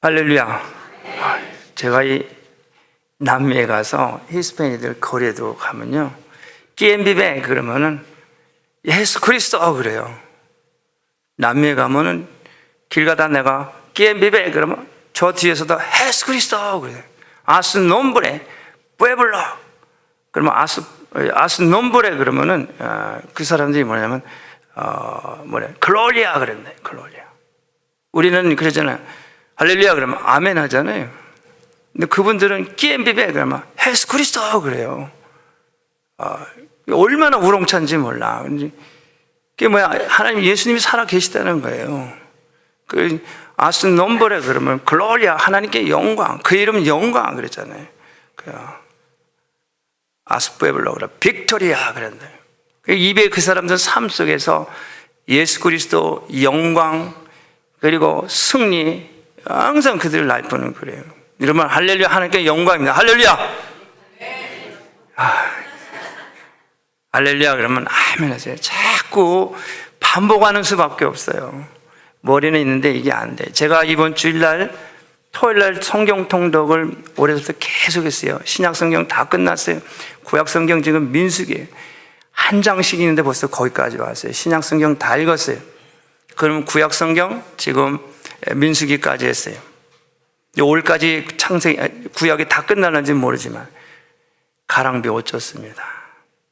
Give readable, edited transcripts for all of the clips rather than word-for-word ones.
할렐루야. 제가 이 남미에 가서 히스패닉들 거리에도 가면요, 끼엠비베 그러면은 예수 그리스도 그래요. 남미에 가면은 길 가다 내가 끼엠비베 그러면 저 뒤에서도 예수 그리스도 그래요. 아스 nombre pueblo 그러면 아스 nombre 그러면은 그 사람들이 뭐냐면 글로리아 그랬네. 글로리아. 우리는 그러잖아요. 할렐루야 그러면 아멘 하잖아요. 근데 그분들은 끼엠비베 그러면 예수 그리스도 그래요. 얼마나 우렁찬지 몰라. 그게 뭐야? 하나님 예수님이 살아 계시다는 거예요. 그 아스 nombre 그러면 글로리아 하나님께 영광. 그 이름은 영광 그랬잖아요. 그 아스 pueblo 그래 빅토리아 그랬는데 그 입에 그 사람들 삶 속에서 예수 그리스도 영광 그리고 승리 항상 그들 라이프는 그래요. 이러면 할렐루야 하나님께 영광입니다. 할렐루야. 할렐루야 그러면 아멘 하세요. 자꾸 반복하는 수밖에 없어요. 머리는 있는데 이게 안 돼. 제가 이번 주일날 토요일날 성경 통독을 올해부터 계속 했어요. 신약 성경 다 끝났어요. 구약 성경 지금 민수기예요. 한 장씩 있는데 벌써 거기까지 왔어요. 신약 성경 다 읽었어요. 그러면 구약 성경 지금 민수기까지 했어요. 올까지 구약이 다 끝나는지 모르지만 가랑비 어쩌습니다.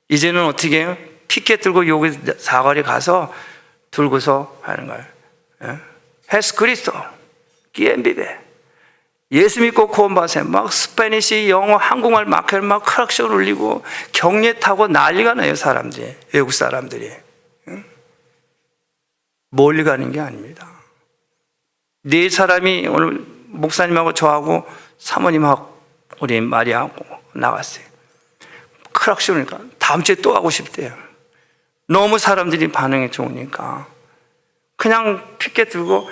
이제는 어떻게 해요? 피켓 들고 여기 사거리 가서 들고서 하는 거예요. 예수 그리스도 끼엠비베 예수 믿고 구원받으세요. 막 스페니시, 영어, 한국말 마켓 막 크락션 울리고 경례 타고 난리가 나요. 사람들이, 외국 사람들이. 멀리 가는 게 아닙니다. 네 사람이 오늘 목사님하고 저하고 사모님하고 우리 마리아하고 나갔어요. 크락션이니까 다음 주에 또 가고 싶대요. 너무 사람들이 반응이 좋으니까 그냥 피켓 들고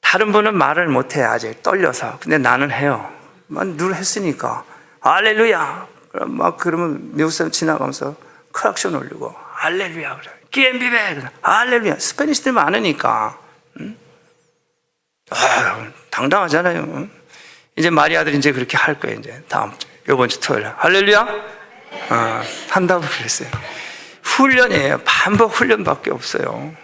다른 분은 말을 못해 아직 떨려서. 근데 나는 해요. 늘 했으니까 할렐루야 막 그러면 미국 사람 지나가면서 크락션 올리고 할렐루야 그래. 끼엠비베 그래. 할렐루야. 스페니시들 많으니까 당당하잖아요. 이제 마리아들이 이제 그렇게 할 거예요. 이제 다음 주 이번 주 토요일 할렐루야 한다고 그랬어요. 훈련이에요. 반복 훈련밖에 없어요.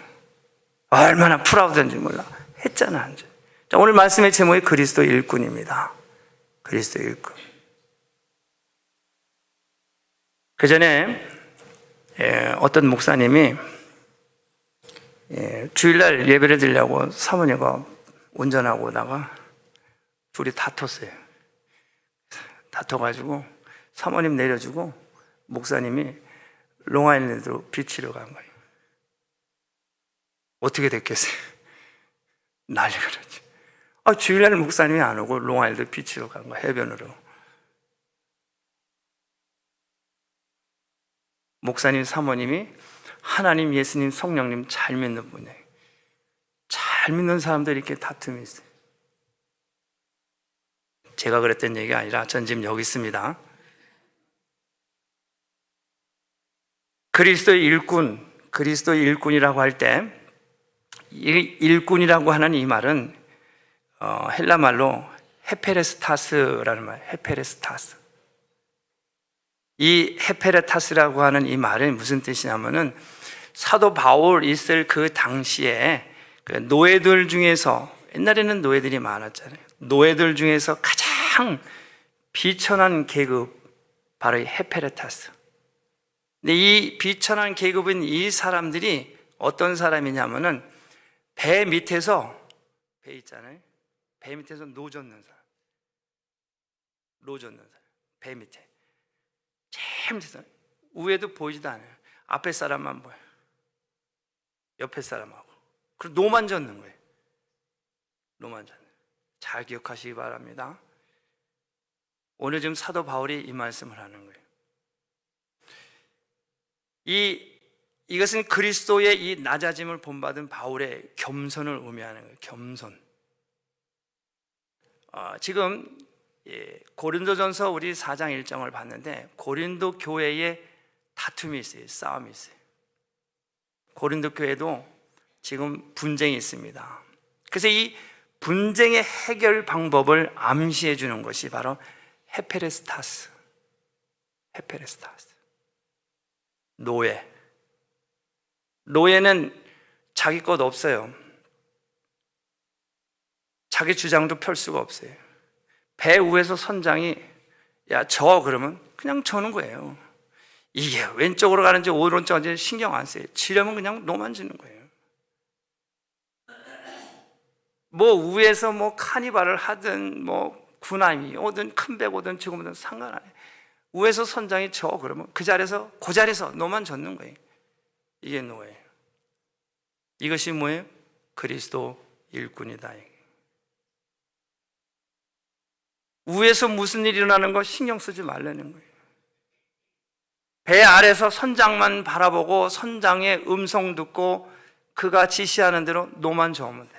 얼마나 프라우드인지 몰라. 했잖아. 자, 오늘 말씀의 제목이 그리스도 일꾼입니다. 그리스도 일꾼. 그 전에 어떤 목사님이 주일날 예배를 드리려고 사모님과 운전하고 오다가 둘이 다퉜어요. 다퉈가지고 사모님 내려주고 목사님이 롱아일랜드로 비치러 간 거예요. 어떻게 됐겠어요? 난리가 났지. 주일날 목사님이 안 오고 롱아일랜드 비치로 간 거야, 해변으로. 목사님 사모님이 하나님, 예수님, 성령님 잘 믿는 분이에요. 잘 믿는 사람들이 이렇게 다툼이 있어요. 제가 그랬던 얘기가 아니라 전 지금 여기 있습니다. 그리스도의 일꾼, 그리스도의 일꾼이라고 할 때 이 일꾼이라고 하는 이 말은 헬라 말로 헤페레스타스라는 말, 헤페레스타스. 이 헤페레타스라고 하는 이 말은 무슨 뜻이냐면은 사도 바울 있을 그 당시에 그 노예들 중에서, 옛날에는 노예들이 많았잖아요. 노예들 중에서 가장 비천한 계급, 바로 이 헤페레타스. 근데 이 비천한 계급인 이 사람들이 어떤 사람이냐면은 배 밑에서, 배 있잖아요. 배 밑에서 노 젓는 사람. 노 젓는 사람. 배 밑에. 제일 밑에서. 위에도 보이지도 않아요. 앞에 사람만 보여요. 옆에 사람하고. 그리고 노만 젓는 거예요. 노만 젓는 거예요. 잘 기억하시기 바랍니다. 오늘 지금 사도 바울이 이 말씀을 하는 거예요. 이것은 그리스도의 이 낮아짐을 본받은 바울의 겸손을 의미하는 거예요. 겸손. 지금 고린도전서 우리 4장 1장을 봤는데 고린도 교회에 다툼이 있어요. 싸움이 있어요. 고린도 교회도 지금 분쟁이 있습니다. 그래서 이 분쟁의 해결 방법을 암시해 주는 것이 바로 헤페레스타스. 노예. 노예는 자기 것 없어요. 자기 주장도 펼 수가 없어요. 배 위에서 선장이 야, 저 그러면 그냥 저는 거예요. 이게 왼쪽으로 가는지 오른쪽으로 가는지 신경 안 써요. 지려면 그냥 노만 지는 거예요. 뭐 위에서 뭐 카니발을 하든 뭐 군함이 오든 큰 배 오든 지금 오든 상관 안 해요. 위에서 선장이 저 그러면 그 자리에서 노만 젓는 거예요. 이게 노예예요. 이것이 뭐예요? 그리스도 일꾼이다. 위에서 무슨 일이 일어나는 거 신경 쓰지 말라는 거예요. 배 아래서 선장만 바라보고 선장의 음성 듣고 그가 지시하는 대로 노만 저으면 돼.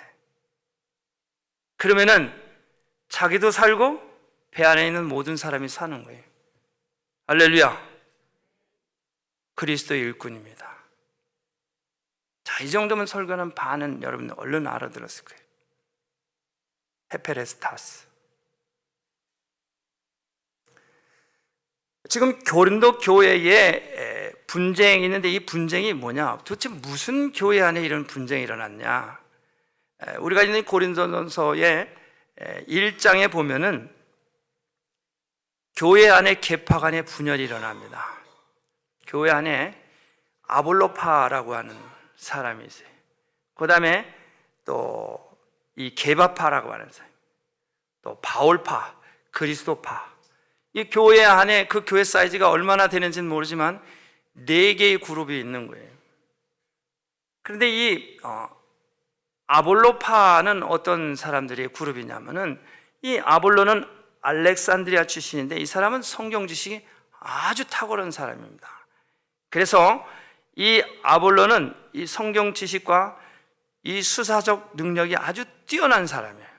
그러면은 자기도 살고 배 안에 있는 모든 사람이 사는 거예요. 할렐루야. 그리스도의 일꾼입니다. 자, 이 정도면 설교는 반은 여러분 얼른 알아들었을 거예요. 헤페레스타스. 지금 고린도 교회에 분쟁이 있는데 이 분쟁이 뭐냐? 도대체 무슨 교회 안에 이런 분쟁이 일어났냐? 우리가 있는 고린도전서의 1장에 보면은 교회 안에 계파 간의 분열이 일어납니다. 교회 안에 아볼로파라고 하는 사람이 있어요. 그 다음에 또 이 게바파라고 하는 사람, 또 바울파, 그리스도파. 이 교회 안에 그 교회 사이즈가 얼마나 되는지는 모르지만 4개의 그룹이 있는 거예요. 그런데 이 아볼로파는 어떤 사람들의 그룹이냐면은 이 아볼로는 알렉산드리아 출신인데 이 사람은 성경 지식이 아주 탁월한 사람입니다. 그래서 이 아볼로는 이 성경 지식과 이 수사적 능력이 아주 뛰어난 사람이에요.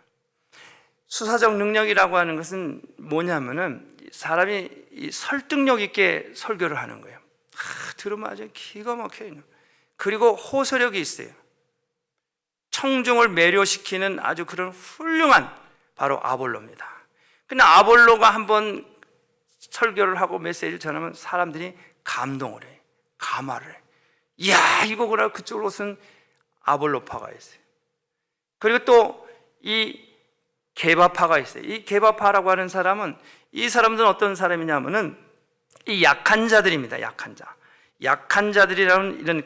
수사적 능력이라고 하는 것은 뭐냐면은 사람이 이 설득력 있게 설교를 하는 거예요. 들으면 아주 기가 막혀요. 그리고 호소력이 있어요. 청중을 매료시키는 아주 그런 훌륭한 바로 아볼로입니다. 근데 아볼로가 한번 설교를 하고 메시지를 전하면 사람들이 감동을 해요. 감화를 해요. 이야, 이거구나. 그쪽으로 쓴 아볼로파가 있어요. 그리고 또 이 게바파가 있어요. 이 게바파라고 하는 사람은 이 사람들은 어떤 사람이냐면은 이 약한 자들입니다. 약한 자들이라는 이런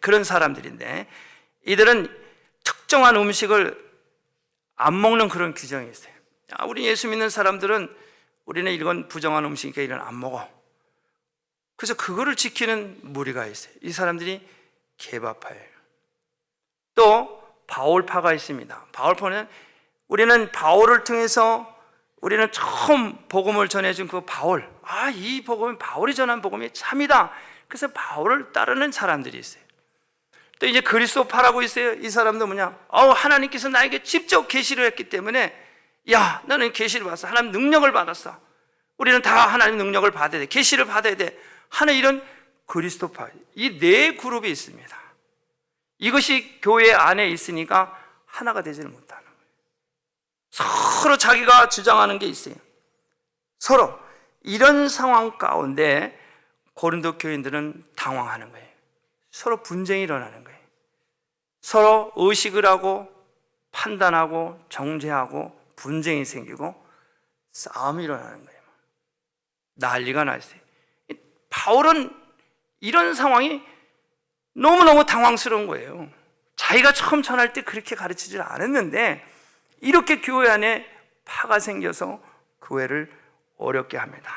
그런 사람들인데 이들은 특정한 음식을 안 먹는 그런 규정이 있어요. 우리 예수 믿는 사람들은 우리는 이건 부정한 음식이니까 이런 안 먹어. 그래서 그거를 지키는 무리가 있어요. 이 사람들이 게바파예요. 또 바울파가 있습니다. 바울파는 우리는 바울을 통해서 우리는 처음 복음을 전해준 그 바울, 이 복음이 바울이 전한 복음이 참이다. 그래서 바울을 따르는 사람들이 있어요. 또 이제 그리스도파라고 있어요. 이 사람도 뭐냐? 하나님께서 나에게 직접 계시를 했기 때문에 야, 나는 계시를 받았어. 하나님 능력을 받았어. 우리는 다 하나님 능력을 받아야 돼. 계시를 받아야 돼. 하는 이런 그리스도파. 이 4그룹이 있습니다. 이것이 교회 안에 있으니까 하나가 되지를 못하는 거예요. 서로 자기가 주장하는 게 있어요. 서로 이런 상황 가운데 고린도 교인들은 당황하는 거예요. 서로 분쟁이 일어나는 거예요. 서로 의식을 하고 판단하고 정죄하고 분쟁이 생기고 싸움이 일어나는 거예요. 난리가 나 있어요. 바울은 이런 상황이 너무너무 당황스러운 거예요. 자기가 처음 전할 때 그렇게 가르치질 않았는데 이렇게 교회 안에 파가 생겨서 교회를 어렵게 합니다.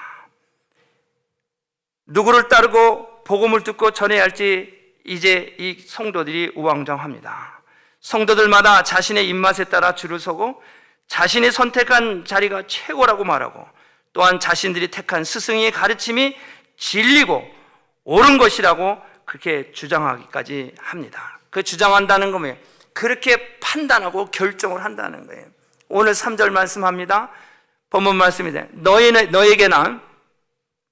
누구를 따르고 복음을 듣고 전해야 할지 이제 이 성도들이 우왕좌왕합니다. 성도들마다 자신의 입맛에 따라 줄을 서고 자신이 선택한 자리가 최고라고 말하고 또한 자신들이 택한 스승의 가르침이 진리고 옳은 것이라고 그렇게 주장하기까지 합니다. 그 주장한다는 거면 그렇게 판단하고 결정을 한다는 거예요. 오늘 3절 말씀합니다. 본문 말씀인데 너에게나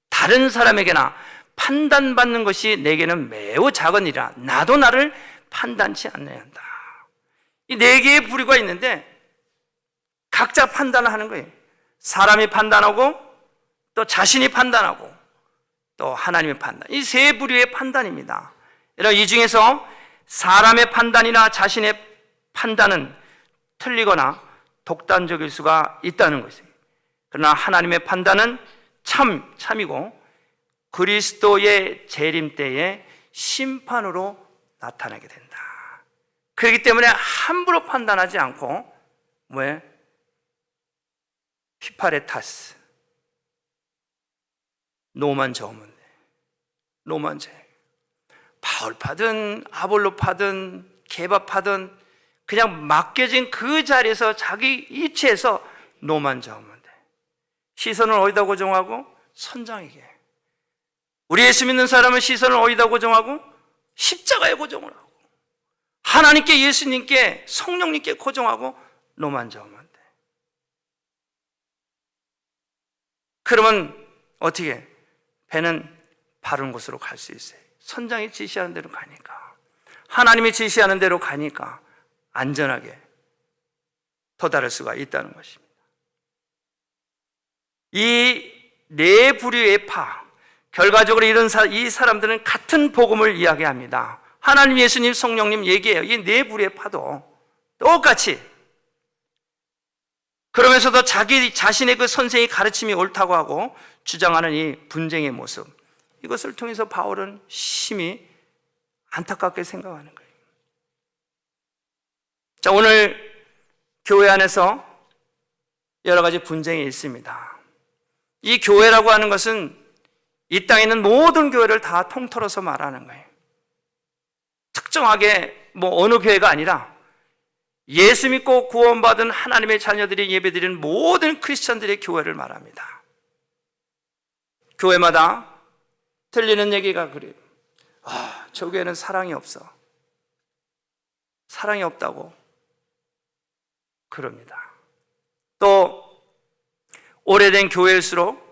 다른 사람에게나 판단받는 것이 내게는 매우 작은 일이라 나도 나를 판단치 않아야 한다. 이 네 개의 부류가 있는데 각자 판단을 하는 거예요. 사람이 판단하고 또 자신이 판단하고 또 하나님의 판단. 이 세 부류의 판단입니다. 여러분, 이 중에서 사람의 판단이나 자신의 판단은 틀리거나 독단적일 수가 있다는 것입니다. 그러나 하나님의 판단은 참이고 그리스도의 재림 때에 심판으로 나타나게 된다. 그렇기 때문에 함부로 판단하지 않고 피파레타스, 노만 저으면 돼. 노만 제 바울 파든 아볼로 파든 게바 파든 그냥 맡겨진 그 자리에서 자기 이치에서 노만 저으면 돼. 시선을 어디다 고정하고? 선장에게. 우리 예수 믿는 사람은 시선을 어디다 고정하고? 십자가에 고정을 하고 하나님께, 예수님께, 성령님께 고정하고 노만 저으면 돼. 그러면 어떻게? 배는 바른 곳으로 갈 수 있어요. 선장이 지시하는 대로 가니까, 하나님이 지시하는 대로 가니까 안전하게 도달할 수가 있다는 것입니다. 이 네 부류의 파, 결과적으로 이 사람들은 같은 복음을 이야기합니다. 하나님, 예수님, 성령님 얘기해요. 이 네 부류의 파도 똑같이. 그러면서도 자기 자신의 그 선생의 가르침이 옳다고 하고 주장하는 이 분쟁의 모습, 이것을 통해서 바울은 심히 안타깝게 생각하는 거예요. 자, 오늘 교회 안에서 여러 가지 분쟁이 있습니다. 이 교회라고 하는 것은 이 땅에 있는 모든 교회를 다 통틀어서 말하는 거예요. 특정하게 어느 교회가 아니라 예수 믿고 구원받은 하나님의 자녀들이 예배드리는 모든 크리스천들의 교회를 말합니다. 교회마다 들리는 얘기가 그래요. 저 교회는 사랑이 없어. 사랑이 없다고 그럽니다. 또 오래된 교회일수록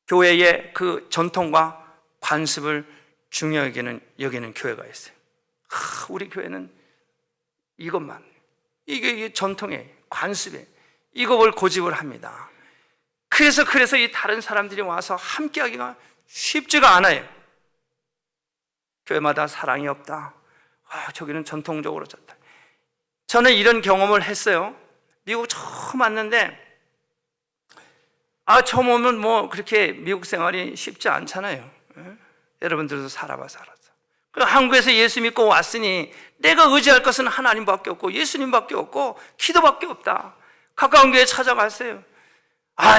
교회의 그 전통과 관습을 중요하게 여기는 교회가 있어요. 우리 교회는 이것만, 이게 전통에, 관습에 이걸 고집을 합니다. 그래서 이 다른 사람들이 와서 함께하기가 쉽지가 않아요. 교회마다 사랑이 없다. 저기는 전통적으로 좋다. 저는 이런 경험을 했어요. 미국 처음 왔는데, 처음 오면 그렇게 미국 생활이 쉽지 않잖아요. 여러분들도 살아서. 한국에서 예수 믿고 왔으니 내가 의지할 것은 하나님밖에 없고 예수님밖에 없고 기도밖에 없다. 가까운 교회 찾아갔어요.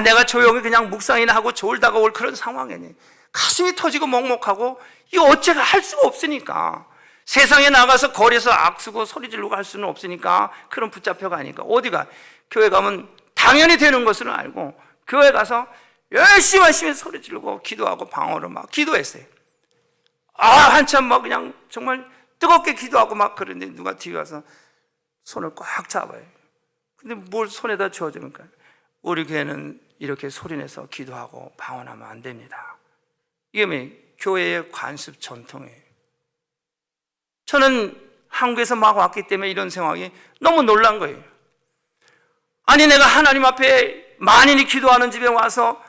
내가 조용히 그냥 묵상이나 하고 졸다가 올 그런 상황이니 가슴이 터지고 먹먹하고 이거 어째가 할 수가 없으니까, 세상에 나가서 거리에서 악쓰고 소리 지르고 할 수는 없으니까 그런 붙잡혀 가니까 어디가, 교회 가면 당연히 되는 것을 알고 교회 가서 열심히 소리 지르고 기도하고 방언으로 막 기도했어요. 한참 그냥 정말 뜨겁게 기도하고 막 그러는데 누가 뒤에 와서 손을 꽉 잡아요. 근데 뭘 손에다 쥐어줍니까? 우리 교회는 이렇게 소리내서 기도하고 방언하면 안 됩니다. 이게 교회의 관습 전통이에요. 저는 한국에서 막 왔기 때문에 이런 상황이 너무 놀란 거예요. 내가 하나님 앞에 만인이 기도하는 집에 와서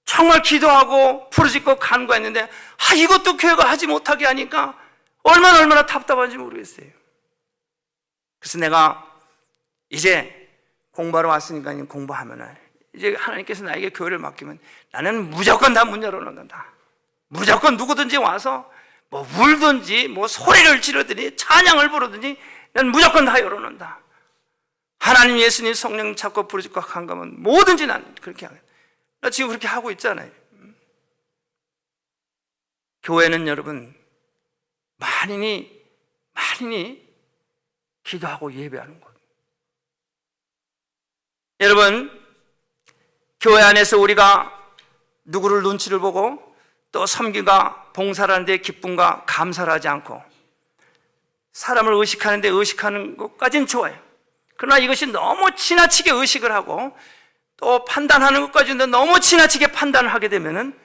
정말 기도하고 부르짖고 간구했는데 이것도 교회가 하지 못하게 하니까 얼마나 답답한지 모르겠어요. 그래서 내가 이제 공부하러 왔으니까 공부하면은 이제 하나님께서 나에게 교회를 맡기면 나는 무조건 다 문 열어놓는다. 무조건 누구든지 와서 울든지 소리를 지르든지 찬양을 부르든지 난 무조건 다 열어놓는다. 하나님, 예수님, 성령 찾고 부르짖고 간구하면 뭐든지 난 그렇게 하겠다. 나 지금 그렇게 하고 있잖아요. 교회는 여러분 만인이 기도하고 예배하는 곳. 여러분, 교회 안에서 우리가 누구를 눈치를 보고 또 섬기가 봉사하는 데 기쁨과 감사를 하지 않고 사람을 의식하는데 의식하는 것까지는 좋아요. 그러나 이것이 너무 지나치게 의식을 하고 또 판단하는 것까지도 너무 지나치게 판단을 하게 되면은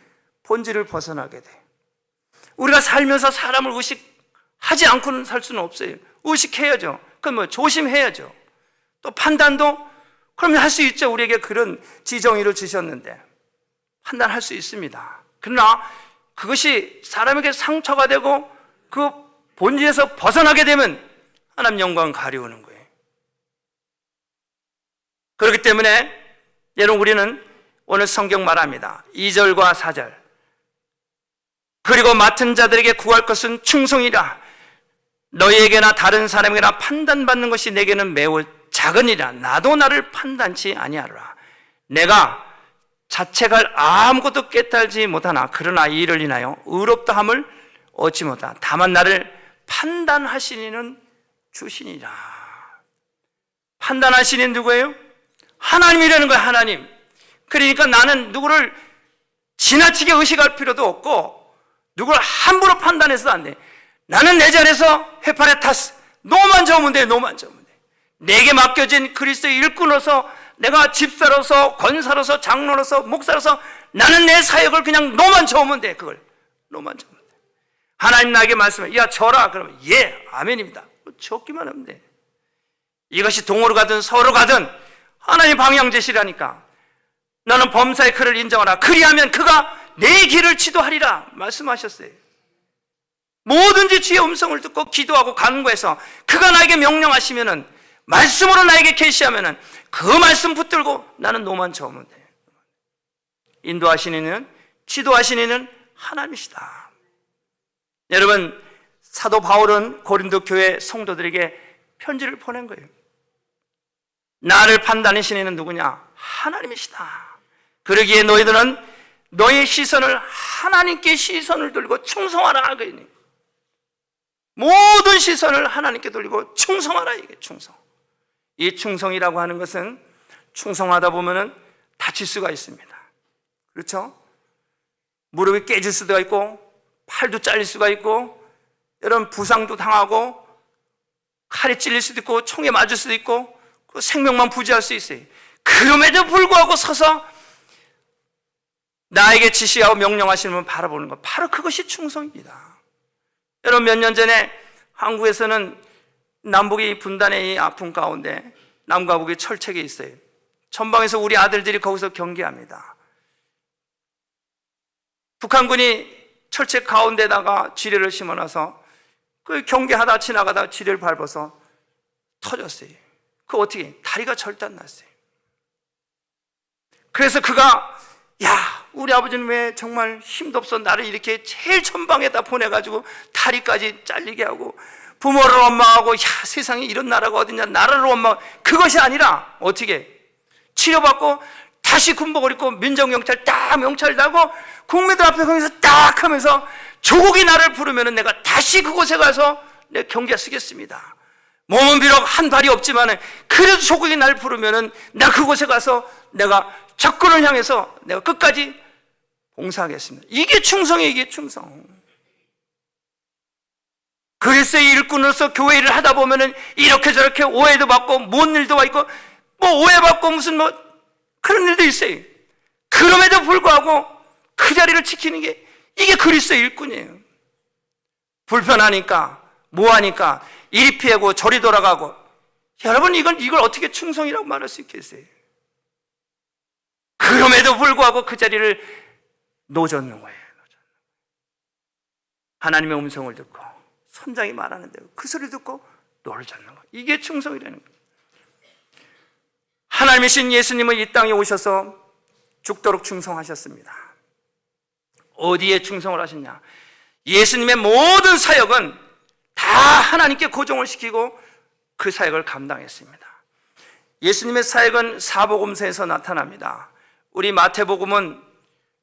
본질을 벗어나게 돼. 우리가 살면서 사람을 의식하지 않고는 살 수는 없어요. 의식해야죠. 그럼 뭐 조심해야죠. 또 판단도 그러면 할 수 있죠. 우리에게 그런 지정의를 주셨는데 판단할 수 있습니다. 그러나 그것이 사람에게 상처가 되고 그 본질에서 벗어나게 되면 하나님 영광 가려우는 거예요. 그렇기 때문에 여러분, 우리는 오늘 성경 말합니다. 2절과 4절. 그리고 맡은 자들에게 구할 것은 충성이라. 너희에게나 다른 사람에게나 판단받는 것이 내게는 매우 작으니라. 나도 나를 판단치 아니하노라. 내가 자책할 아무것도 깨달지 못하나 그러나 이 일을 인하여 의롭다함을 얻지 못하나 다만 나를 판단하시니는 주시니라. 판단하시는 누구예요? 하나님이라는 거예요. 하나님. 그러니까 나는 누구를 지나치게 의식할 필요도 없고 누구를 함부로 판단해서도 안 돼. 나는 내 자리에서 헤파레타스, 너만 저으면 돼. 너만 저으면 돼. 내게 맡겨진 그리스도의 일꾼으로서, 내가 집사로서, 권사로서, 장로로서, 목사로서 나는 내 사역을 그냥 너만 저으면 돼. 그걸 너만 저으면 돼. 하나님 나에게 말씀해, 야 저라. 그러면 예, 아멘입니다. 적기만 하면 돼. 이것이 동으로 가든 서로 가든 하나님 방향 제시라니까. 너는 범사의 그를 인정하라. 그리하면 그가 내 길을 지도하리라 말씀하셨어요. 뭐든지 주의 음성을 듣고 기도하고 간구해서 그가 나에게 명령하시면은, 말씀으로 나에게 계시하면은 그 말씀 붙들고 나는 노만 저으면 돼. 인도하시는 이는, 지도하시는 이는 하나님이시다. 여러분, 사도 바울은 고린도 교회 성도들에게 편지를 보낸 거예요. 나를 판단하시는 이는 누구냐? 하나님이시다. 그러기에 너희들은 너의 시선을 하나님께 시선을 돌리고 충성하라. 모든 시선을 하나님께 돌리고 충성하라. 이게 충성. 이 충성이라고 하는 것은 충성하다 보면은 다칠 수가 있습니다. 그렇죠? 무릎이 깨질 수도 있고 팔도 잘릴 수가 있고 이런 부상도 당하고 칼에 찔릴 수도 있고 총에 맞을 수도 있고 생명만 부지할 수 있어요. 그럼에도 불구하고 서서 나에게 지시하고 명령하시는 분 바라보는 것, 바로 그것이 충성입니다. 여러분, 몇 년 전에 한국에서는 남북이 분단의 이 아픔 가운데 남과 북이 철책에 있어요. 전방에서 우리 아들들이 거기서 경계합니다. 북한군이 철책 가운데다가 지뢰를 심어놔서 그 경계하다 지나가다 지뢰를 밟아서 터졌어요. 그 어떻게? 다리가 절단 났어요. 그래서 그가, 야, 우리 아버지는 왜 정말 힘도 없어 나를 이렇게 제일 전방에다 보내가지고 다리까지 잘리게 하고 부모를 원망하고, 야, 세상에 이런 나라가 어딨냐, 나라를 원망. 그것이 아니라 어떻게? 치료받고 다시 군복을 입고 민정경찰 딱 명찰 달고 국민들 앞에 거기서 딱 하면서 조국이 나를 부르면은 내가 다시 그곳에 가서 내 경계 쓰겠습니다. 몸은 비록 한 발이 없지만 그래도 조국이 날 부르면은 나 그곳에 가서 내가 적군을 향해서 내가 끝까지 봉사하겠습니다. 이게 충성이에요. 이게 충성. 그리스도의 일꾼으로서 교회 일을 하다 보면은 이렇게 저렇게 오해도 받고 뭔 일도 와 있고 뭐 오해받고 무슨 뭐 그런 일도 있어요. 그럼에도 불구하고 그 자리를 지키는 게 이게 그리스도의 일꾼이에요. 불편하니까 뭐하니까 이리 피하고 저리 돌아가고. 여러분, 이걸 어떻게 충성이라고 말할 수 있겠어요? 그럼에도 불구하고 그 자리를 놓아놓는 거예요. 하나님의 음성을 듣고 선장이 말하는 대로 그 소리 듣고 놓아놓는 거예요. 이게 충성이라는 거예요. 하나님이신 예수님은 이 땅에 오셔서 죽도록 충성하셨습니다. 어디에 충성을 하셨냐? 예수님의 모든 사역은 다 하나님께 고정을 시키고 그 사역을 감당했습니다. 예수님의 사역은 사복음서에서 나타납니다. 우리 마태복음은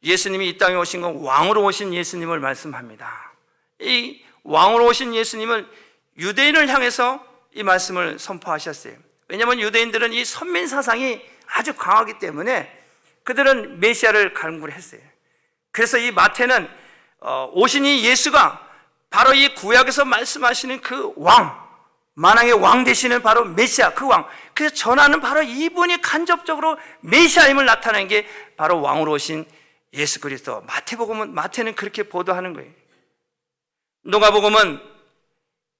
예수님이 이 땅에 오신 건 왕으로 오신 예수님을 말씀합니다. 이 왕으로 오신 예수님은 유대인을 향해서 이 말씀을 선포하셨어요. 왜냐하면 유대인들은 이 선민 사상이 아주 강하기 때문에 그들은 메시아를 갈구를 했어요. 그래서 이 마태는 오신 이 예수가 바로 이 구약에서 말씀하시는 그 왕, 만왕의 왕 되시는 바로 메시아, 그 왕. 그래서 전하는 바로 이분이 간접적으로 메시아임을 나타내는 게 바로 왕으로 오신 예수 그리스도. 마태는 그렇게 보도하는 거예요. 누가복음은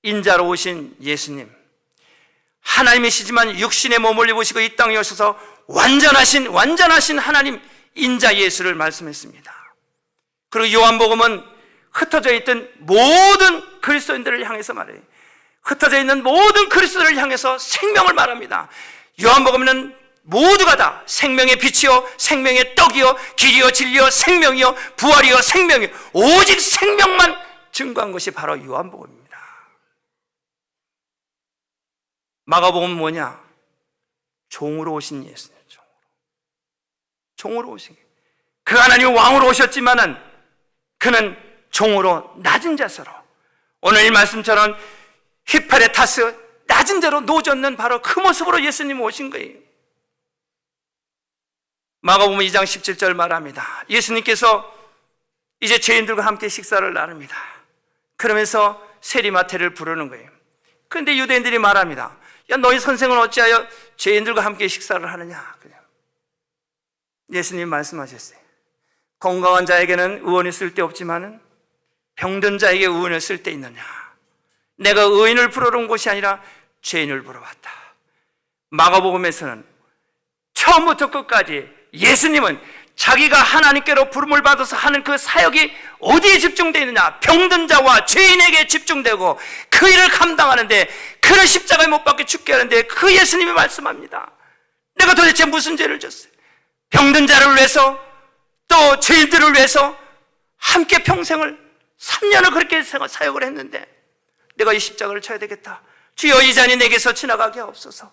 인자로 오신 예수님, 하나님이시지만 육신의 몸을 입으시고 이 땅에 오셔서 완전하신 하나님 인자 예수를 말씀했습니다. 그리고 요한복음은 흩어져 있던 모든 그리스도인들을 향해서 말해요. 흩어져 있는 모든 그리스도를 향해서 생명을 말합니다. 요한복음은 모두가 다 생명의 빛이요 생명의 떡이요 길이요 진리요 생명이요 부활이요 생명이요 오직 생명만 증거한 것이 바로 요한복음입니다. 마가복음은 뭐냐? 종으로 오신 예수님. 종으로 오신 그 하나님 왕으로 오셨지만은 그는 종으로 낮은 자세로 오늘 이 말씀처럼 히파레타스 낮은 자로 놓아졌는 바로 그 모습으로 예수님 오신 거예요. 마가복음 2장 17절 말합니다. 예수님께서 이제 죄인들과 함께 식사를 나눕니다. 그러면서 세리마태를 부르는 거예요. 그런데 유대인들이 말합니다. 야, 너희 선생은 어찌하여 죄인들과 함께 식사를 하느냐? 예수님 말씀하셨어요. 건강한 자에게는 의원이 쓸데없지만은 병든 자에게 의원을 쓸데 있느냐? 내가 의인을 부르러 온 것이 아니라 죄인을 부르러 왔다. 마가복음에서는 처음부터 끝까지 예수님은 자기가 하나님께로 부름을 받아서 하는 그 사역이 어디에 집중되어 있느냐? 병든 자와 죄인에게 집중되고 그 일을 감당하는데, 그를 십자가에 못 박혀 죽게 하는데 그 예수님이 말씀합니다. 내가 도대체 무슨 죄를 졌어요? 병든 자를 위해서 또 죄인들을 위해서 함께 평생을 3년을 그렇게 사역을 했는데 내가 이 십자가를 쳐야 되겠다. 주여 이 잔이 내게서 지나가게 하옵소서.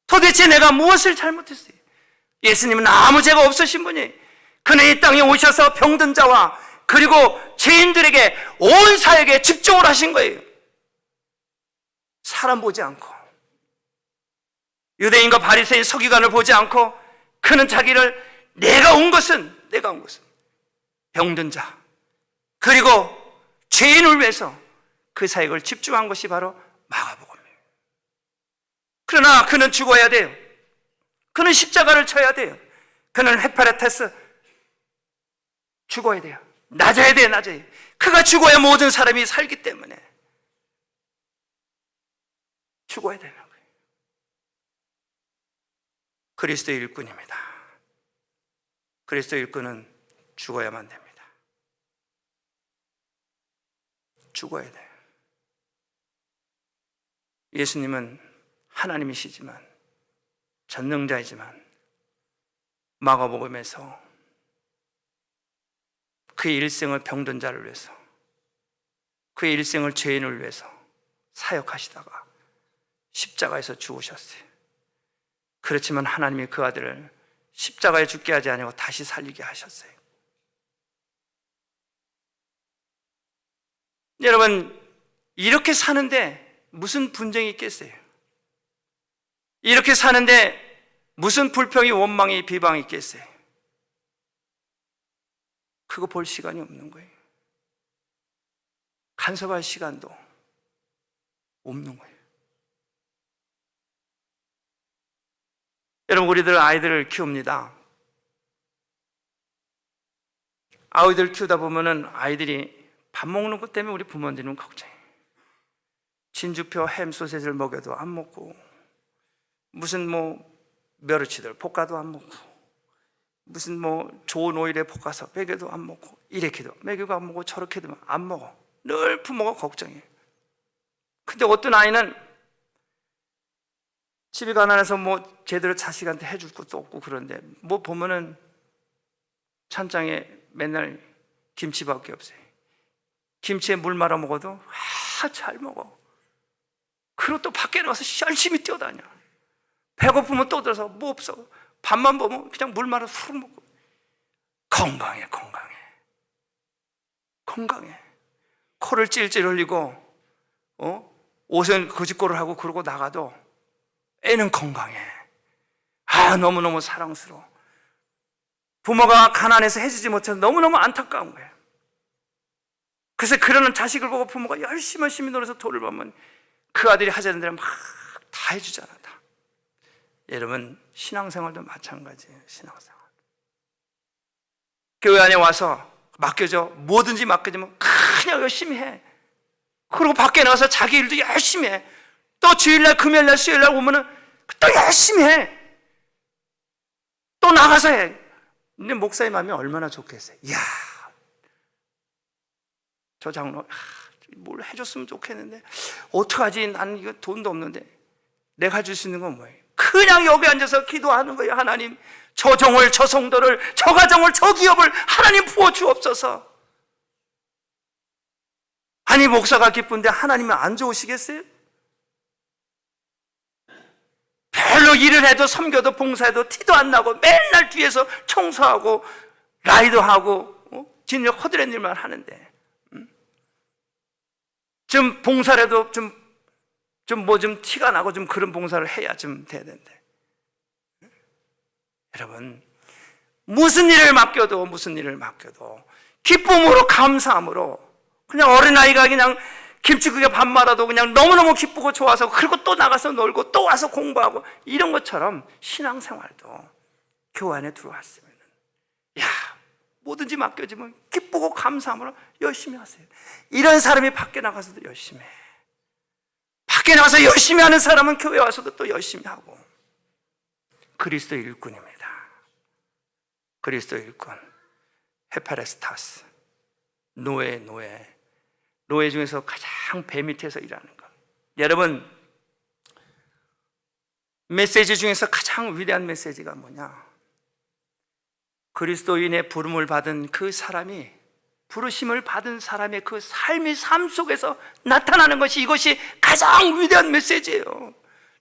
도대체 내가 무엇을 잘못했어요? 예수님은 아무 죄가 없으신 분이 그는 이 땅에 오셔서 병든 자와 그리고 죄인들에게 온 사역에 집중을 하신 거예요. 사람 보지 않고 유대인과 바리새인 서기관을 보지 않고 그는 자기를 내가 온 것은 병든 자 그리고 죄인을 위해서 그 사역을 집중한 것이 바로 마가복음이에요. 그러나 그는 죽어야 돼요. 그는 십자가를 쳐야 돼요. 그는 헤파레테스 죽어야 돼요. 낮아야 돼요. 그가 죽어야 모든 사람이 살기 때문에 죽어야 되는 거예요. 그리스도의 일꾼입니다. 그리스도의 일꾼은 죽어야만 됩니다. 죽어야 돼요. 예수님은 하나님이시지만 전능자이지만 마가복음에서 그의 일생을 병든 자를 위해서 그의 일생을 죄인을 위해서 사역하시다가 십자가에서 죽으셨어요. 그렇지만 하나님이 그 아들을 십자가에 죽게 하지 아니하고 다시 살리게 하셨어요. 여러분, 이렇게 사는데 무슨 분쟁이 있겠어요? 이렇게 사는데 무슨 불평이 원망이 비방이 있겠어요? 그거 볼 시간이 없는 거예요. 간섭할 시간도 없는 거예요. 여러분, 우리들 아이들을 키웁니다. 아이들 키우다 보면은 아이들이 밥 먹는 것 때문에 우리 부모님은 걱정해요. 진주표 햄 소세지를 먹여도 안 먹고, 무슨 멸치들 볶아도 안 먹고, 무슨 좋은 오일에 볶아서 먹여도 안 먹고, 이렇게도 먹이고 안 먹고 저렇게도 안 먹어. 늘 부모가 걱정해. 근데 어떤 아이는 집이 가난해서 제대로 자식한테 해줄 것도 없고 그런데 보면은 찬장에 맨날 김치밖에 없어요. 김치에 물 말아 먹어도 잘 먹어. 그리고 또 밖에 나가서 열심히 뛰어다녀. 배고프면 또 들어서 없어. 밥만 보면 그냥 물 말아 후루 먹고. 건강해. 코를 찔찔 흘리고 옷은 거짓골을 하고 그러고 나가도 애는 건강해. 너무너무 사랑스러워. 부모가 가난해서 해주지 못해서 너무너무 안타까운 거예요. 그래서 그러는 자식을 보고 부모가 열심히 놀아서 돈을 벌면 그 아들이 하자는 대로 막 다 해주잖아. 다. 여러분, 신앙생활도 마찬가지예요. 신앙생활. 교회 안에 와서 맡겨줘. 뭐든지 맡겨주면 그냥 열심히 해. 그리고 밖에 나가서 자기 일도 열심히 해. 또 주일날, 금요일날, 수요일날 오면은 또 열심히 해. 또 나가서 해. 근데 목사님 마음이 얼마나 좋겠어요. 이야, 저 장로 뭘 해줬으면 좋겠는데 어떡하지? 나는 이거 돈도 없는데. 내가 해줄 수 있는 건 뭐예요? 그냥 여기 앉아서 기도하는 거예요. 하나님, 저 종을, 저 성도를, 저 가정을, 저 기업을 하나님 부어주옵소서. 아니, 목사가 기쁜데 하나님은 안 좋으시겠어요? 별로 일을 해도, 섬겨도, 봉사해도 티도 안 나고 맨날 뒤에서 청소하고 라이드하고 진짜 허드렛 일만 하는데, 좀 봉사라도 좀 티가 나고 좀 그런 봉사를 해야 좀 돼야 되는데. 여러분, 무슨 일을 맡겨도 기쁨으로, 감사함으로, 그냥 어린아이가 그냥 김치국에 밥 말아도 그냥 너무너무 기쁘고 좋아서, 그리고 또 나가서 놀고 또 와서 공부하고, 이런 것처럼 신앙생활도 교회 안에 들어왔으면, 야, 뭐든지 맡겨지면 기쁘고 감사함으로 열심히 하세요. 이런 사람이 밖에 나가서도 열심히 해. 밖에 나가서 열심히 하는 사람은 교회 와서도 또 열심히 하고. 그리스도 일꾼입니다. 그리스도 일꾼, 헤파레스타스, 노예 중에서 가장 배 밑에서 일하는 것. 여러분, 메시지 중에서 가장 위대한 메시지가 뭐냐? 그리스도인의 부름을 받은 그 사람이, 부르심을 받은 사람의 그 삶의 삶 속에서 나타나는 것이, 이것이 가장 위대한 메시지예요.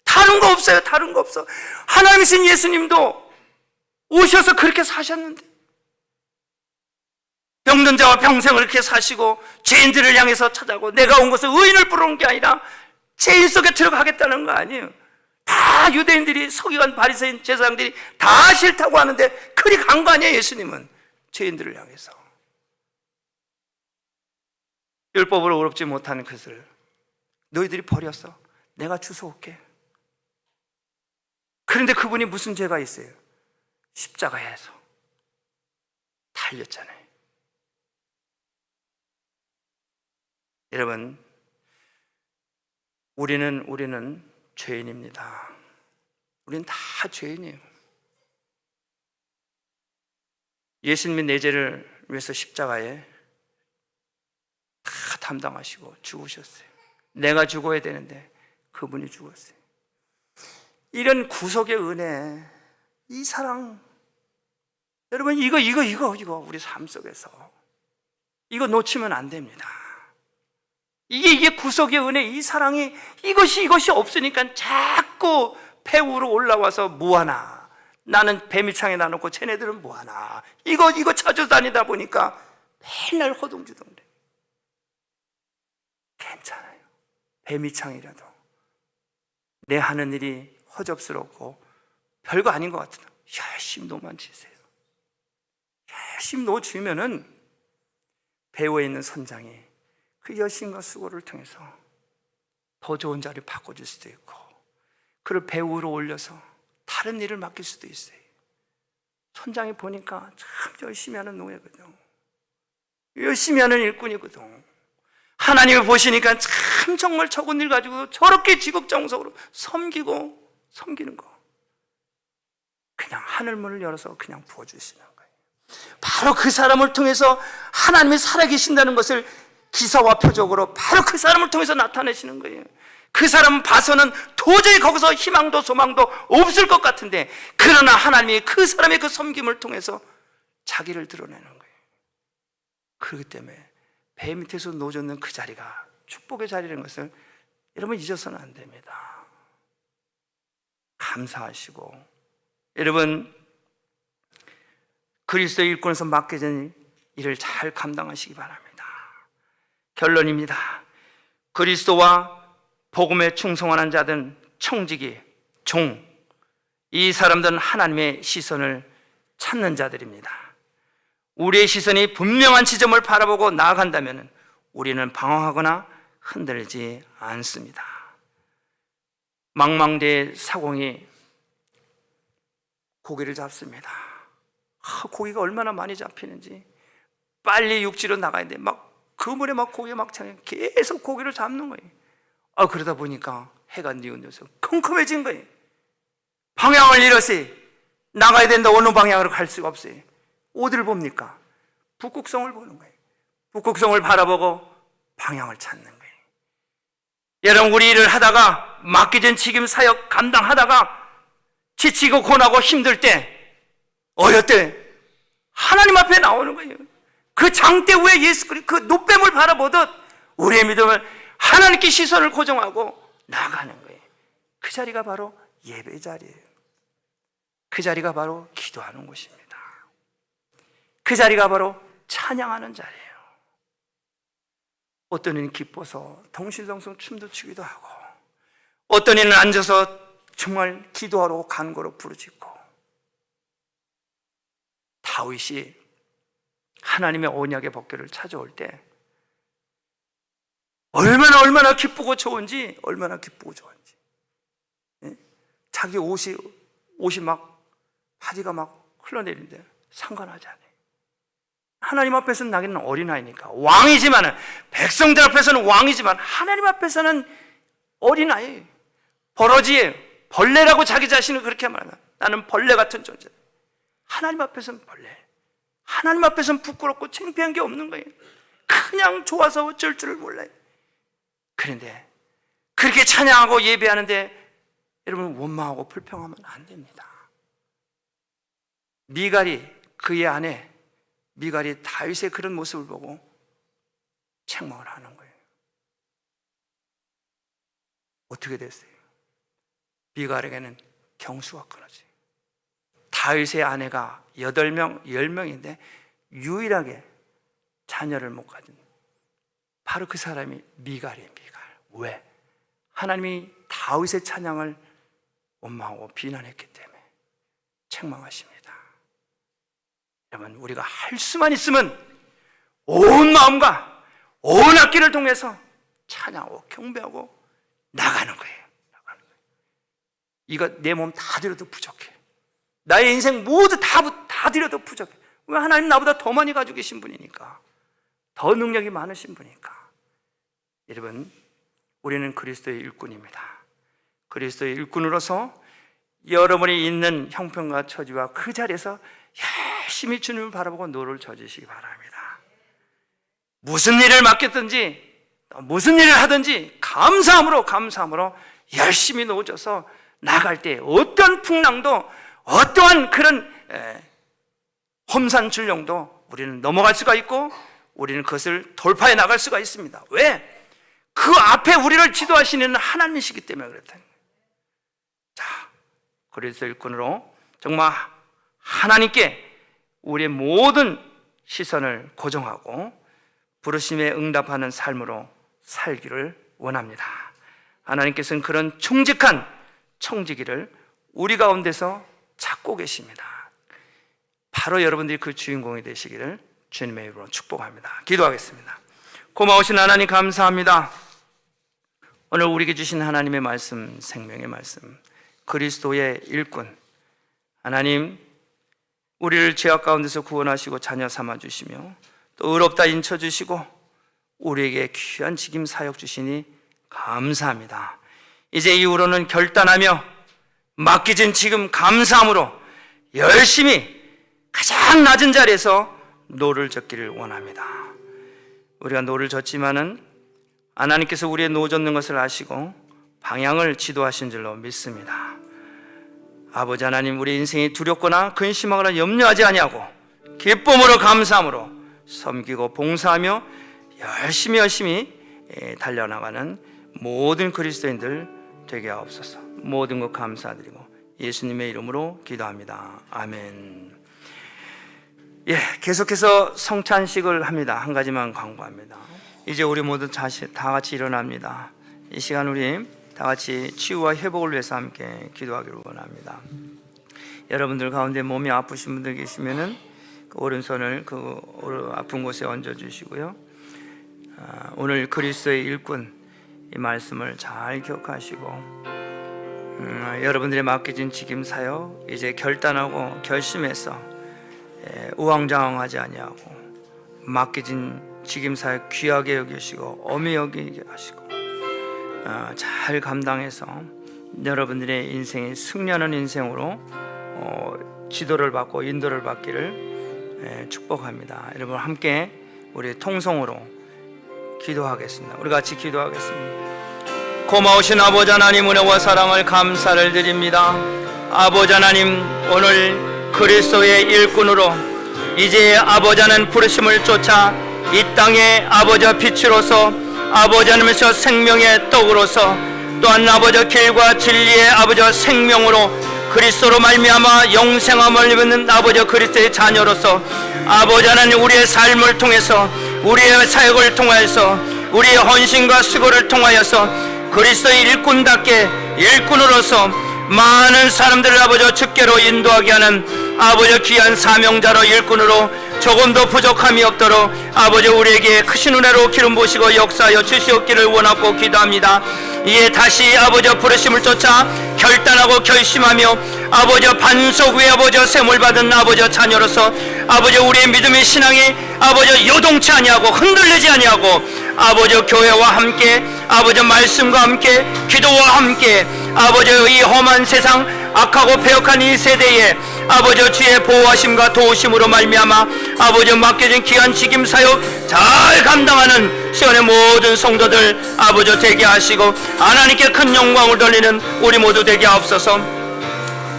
다른 거 없어요. 다른 거 없어. 하나님이신 예수님도 오셔서 그렇게 사셨는데, 병든 자와 평생을 이렇게 사시고 죄인들을 향해서 찾아오고, 내가 온 것은 의인을 부르는 게 아니라 죄인 속에 들어가겠다는 거 아니에요. 다 유대인들이, 서기관, 바리새인, 제사장들이 다 싫다고 하는데 그리 간 거 아니에요. 예수님은 죄인들을 향해서. 율법으로 어렵지 못하는 것을 너희들이 버렸어. 내가 주워올게. 그런데 그분이 무슨 죄가 있어요? 십자가에서 달렸잖아요. 여러분, 우리는 죄인입니다. 우리는 다 죄인이에요. 예수님이 내 죄를 위해서 십자가에 다 담당하시고 죽으셨어요. 내가 죽어야 되는데 그분이 죽었어요. 이런 구속의 은혜, 이 사랑, 여러분, 이거 우리 삶 속에서 이거 놓치면 안 됩니다. 이게 구속의 은혜, 이 사랑이, 이것이 없으니까 자꾸 배 위로 올라와서 뭐하나, 나는 배 밑창에 놔놓고 쟤네들은 뭐하나, 이거 찾아다니다 보니까 맨날 허둥지둥대. 괜찮아요. 배 밑창이라도 내 하는 일이 허접스럽고 별거 아닌 것 같으면 열심히 노만 치세요. 열심히 노 주면은 배후에 있는 선장이 그 열심과 수고를 통해서 더 좋은 자리를 바꿔줄 수도 있고, 그를 배 위로 올려서 다른 일을 맡길 수도 있어요. 선장이 보니까 참 열심히 하는 노예거든. 열심히 하는 일꾼이거든. 하나님을 보시니까 참 정말 적은 일 가지고 저렇게 지극정성으로 섬기는 거, 그냥 하늘문을 열어서 그냥 부어주시는 거예요. 바로 그 사람을 통해서 하나님이 살아계신다는 것을 기사와 표적으로 바로 그 사람을 통해서 나타내시는 거예요. 그 사람 봐서는 도저히 거기서 희망도 소망도 없을 것 같은데, 그러나 하나님이 그 사람의 그 섬김을 통해서 자기를 드러내는 거예요. 그렇기 때문에 배 밑에서 놓여있는 그 자리가 축복의 자리라는 것을 여러분 잊어서는 안 됩니다. 감사하시고, 여러분, 그리스도의 일꾼에서 맡겨진 일을 잘 감당하시기 바랍니다. 결론입니다. 그리스도와 복음에 충성하는 자들은 청지기, 종, 이 사람들은 하나님의 시선을 찾는 자들입니다. 우리의 시선이 분명한 지점을 바라보고 나아간다면 우리는 방황하거나 흔들리지 않습니다. 망망대해 사공이 고기를 잡습니다. 고기가 얼마나 많이 잡히는지, 빨리 육지로 나가야 돼. 막 그물에 막 고기 막 차요. 계속 고기를 잡는 거예요. 그러다 보니까 해가 뉘우면서 컴컴해진 거예요. 방향을 잃었어요. 나가야 된다. 어느 방향으로 갈 수가 없어요. 어디를 봅니까? 북극성을 보는 거예요. 북극성을 바라보고 방향을 찾는 거예요. 여러분, 우리 일을 하다가 맡겨진 책임 사역 감당하다가 지치고 고나고 힘들 때 어렸을 때 하나님 앞에 나오는 거예요. 그 장대 위에 예수 그리스도 그 노뱀을 바라보듯 우리의 믿음을 하나님께 시선을 고정하고 나가는 거예요. 그 자리가 바로 예배 자리예요. 그 자리가 바로 기도하는 곳입니다. 그 자리가 바로 찬양하는 자리예요. 어떤 이는 기뻐서 덩실덩실 춤도 추기도 하고, 어떤 이는 앉아서 정말 기도하러 간고로 부르짖고. 다윗이 하나님의 언약의 법궤를 찾아올 때 얼마나 기쁘고 좋은지, 얼마나 기쁘고 좋은지. 자기 옷이 막 바지가 막 흘러내리는데 상관하지 않아요. 하나님 앞에서는 나기는 어린아이니까, 왕이지만, 백성들 앞에서는 왕이지만 하나님 앞에서는 어린아이, 버러지예요. 벌레라고 자기 자신을 그렇게 말하나. 나는 벌레 같은 존재다. 하나님 앞에서는 벌레, 하나님 앞에서는 부끄럽고 창피한 게 없는 거예요. 그냥 좋아서 어쩔 줄을 몰라요. 그런데 그렇게 찬양하고 예배하는데 여러분, 원망하고 불평하면 안 됩니다. 미갈이, 그의 아내 미갈이 다윗의 그런 모습을 보고 책망을 하는 거예요. 어떻게 됐어요? 미갈에게는 경수가 끊어져요. 다윗의 아내가 8명, 10명인데 유일하게 자녀를 못 가진 바로 그 사람이 미갈이에요. 미갈. 왜? 하나님이 다윗의 찬양을 원망하고 비난했기 때문에 책망하십니다. 여러분, 우리가 할 수만 있으면 온 마음과 온 악기를 통해서 찬양하고 경배하고 나가는 거예요. 이거 내 몸 다 들여도 부족해. 나의 인생 모두 다 들여도 부족해. 왜? 하나님 나보다 더 많이 가지고 계신 분이니까, 더 능력이 많으신 분이니까. 여러분, 우리는 그리스도의 일꾼입니다. 그리스도의 일꾼으로서 여러분이 있는 형편과 처지와 그 자리에서 열심히 주님을 바라보고 노를 져주시기 바랍니다. 무슨 일을 맡겼든지 무슨 일을 하든지 감사함으로 열심히 놓아줘서 나갈 때 어떤 풍랑도, 어떠한 그런 험산출령도 우리는 넘어갈 수가 있고, 우리는 그것을 돌파해 나갈 수가 있습니다. 왜? 그 앞에 우리를 지도하시는 하나님이시기 때문에 그렇다. 자, 그리스도 일꾼으로 정말 하나님께 우리의 모든 시선을 고정하고 부르심에 응답하는 삶으로 살기를 원합니다. 하나님께서는 그런 충직한 청지기를 우리 가운데서 찾고 계십니다. 바로 여러분들이 그 주인공이 되시기를 주님의 이름으로 축복합니다. 기도하겠습니다. 고마우신 하나님, 감사합니다. 오늘 우리에게 주신 하나님의 말씀, 생명의 말씀, 그리스도의 일꾼 하나님, 우리를 죄악 가운데서 구원하시고 자녀 삼아주시며 또 의롭다 인쳐주시고 우리에게 귀한 직임 사역 주시니 감사합니다. 이제 이후로는 결단하며 맡기진 지금 감사함으로 열심히 가장 낮은 자리에서 노를 젓기를 원합니다. 우리가 노를 젓지만은 하나님께서 우리의 노 젓는 것을 아시고 방향을 지도하신 줄로 믿습니다. 아버지 하나님, 우리 인생이 두렵거나 근심하거나 염려하지 아니하고 기쁨으로 감사함으로 섬기고 봉사하며 열심히 달려나가는 모든 그리스도인들 되게 하옵소서. 모든 것 감사드리고 예수님의 이름으로 기도합니다. 아멘. 계속해서 성찬식을 합니다. 한 가지만 광고합니다. 이제 우리 모두 다 같이 일어납니다. 이 시간 우리 다 같이 치유와 회복을 위해서 함께 기도하기를 원합니다. 여러분들 가운데 몸이 아프신 분들 계시면은 그 오른손을 그 아픈 곳에 얹어 주시고요. 오늘 그리스도의 일꾼 이 말씀을 잘 기억하시고 여러분들의 맡겨진 직임 사역 이제 결단하고 결심해서 우왕좌왕하지 아니하고 맡겨진 직임 사역 귀하게 여기시고 엄히 여기게 하시고 잘 감당해서 여러분들의 인생이 승리하는 인생으로 지도를 받고 인도를 받기를 축복합니다. 여러분 함께 우리 통성으로 기도하겠습니다. 우리 같이 기도하겠습니다. 고마우신 아버지 하나님, 은혜와 사랑을 감사를 드립니다. 아버지 하나님, 오늘 그리스도의 일꾼으로 이제 아버지 하나님 부르심을 쫓아 이 땅에 아버지 빛으로서 아버지 하나님께서 생명의 떡으로서 또한 아버지 길과 진리의 아버지 생명으로 그리스도로 말미암아 영생함을 입는 아버지 그리스도의 자녀로서 아버지 하나님 우리의 삶을 통해서 우리의 사역을 통하여서 우리의 헌신과 수고를 통하여서 그리스도의 일꾼답게 일꾼으로서 많은 사람들을 아버지 주께로 인도하게 하는 아버지 귀한 사명자로 일꾼으로 조금도 부족함이 없도록 아버지 우리에게 크신 은혜로 기름 부으시고 역사하여 주시옵기를 원하고 기도합니다. 이에 다시 아버지 부르심을 쫓아 결단하고 결심하며 아버지 반석 위에 아버지 셈을 받은 아버지 자녀로서 아버지 우리의 믿음의 신앙이 아버지 요동치 아니하고 흔들리지 아니하고 아버지 교회와 함께 아버지 말씀과 함께 기도와 함께 아버지 이 험한 세상 악하고 패역한 이 세대에 아버지 주의 보호하심과 도우심으로 말미암아 아버지 맡겨진 귀한 직임 사역 잘 감당하는 시온의 모든 성도들 아버지 되게 하시고 하나님께 큰 영광을 돌리는 우리 모두 되게 하옵소서.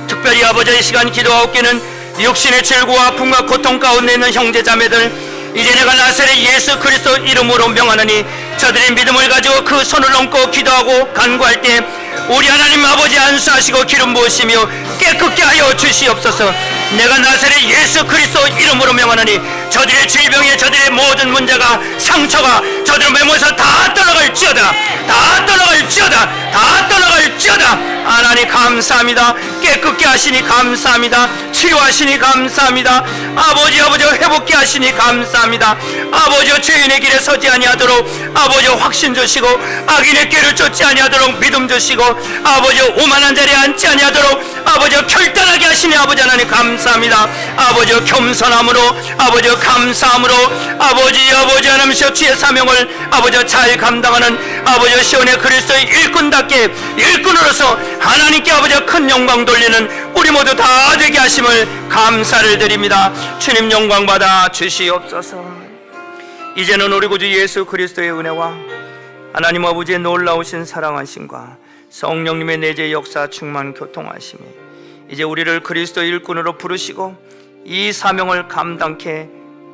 특별히 아버지 이 시간 기도하옵기는 육신의 질고와 아픔과 고통 가운데 있는 형제자매들 이제 내가 나사렛 예수 그리스도 이름으로 명하노니 저들의 믿음을 가지고 그 손을 얹고 기도하고 간구할 때 우리 하나님 아버지 안수하시고 기름 부으시며 깨끗게 하여 주시옵소서. 내가 나사렛 예수 그리스도 이름으로 명하노니 저들의 질병에 저들의 모든 문제가 상처가 저들의 메모에서 다 떠나갈지어다. 다 떠나갈지어다. 다 떠나갈지어다. 하나님 감사합니다. 깨끗게 하시니 감사합니다. 치료하시니 감사합니다. 아버지 회복케 하시니 감사합니다. 아버지 죄인의 길에 서지 아니하도록 아버지 확신 주시고 악인의 길을 쫓지 아니하도록 믿음 주시고 아버지 오만한 자리에 앉지 아니하도록 아버지 결단하게 하시니 아버지 하나님 감사합니다. 아버지 겸손함으로 아버지 감사함으로 아버지 하나님께서 주의 사명을 아버지 잘 감당하는 아버지 시온의 그리스도의 일꾼답게 일꾼으로서 하나님께 아버지 큰 영광 돌리는 우리 모두 다 되게 하심을 감사를 드립니다. 주님 영광 받아 주시옵소서. 이제는 우리 구주 예수 그리스도의 은혜와 하나님 아버지의 놀라우신 사랑하심과 성령님의 내재 역사 충만 교통하심이 이제 우리를 그리스도 일꾼으로 부르시고 이 사명을 감당케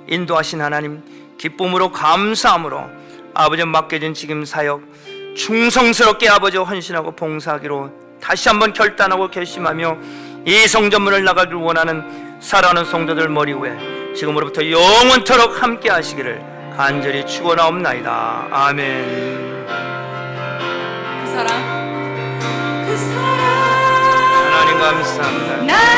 인도하신 하나님 기쁨으로 감사함으로 아버지 맡겨진 지금 사역 충성스럽게 아버지 헌신하고 봉사하기로 다시 한번 결단하고 결심하며 이 성전문을 나가길 원하는 사랑하는 성도들 머리 위에 지금으로부터 영원토록 함께 하시기를 간절히 축원하옵나이다. 아멘. 그 사랑 하나님 감사합니다.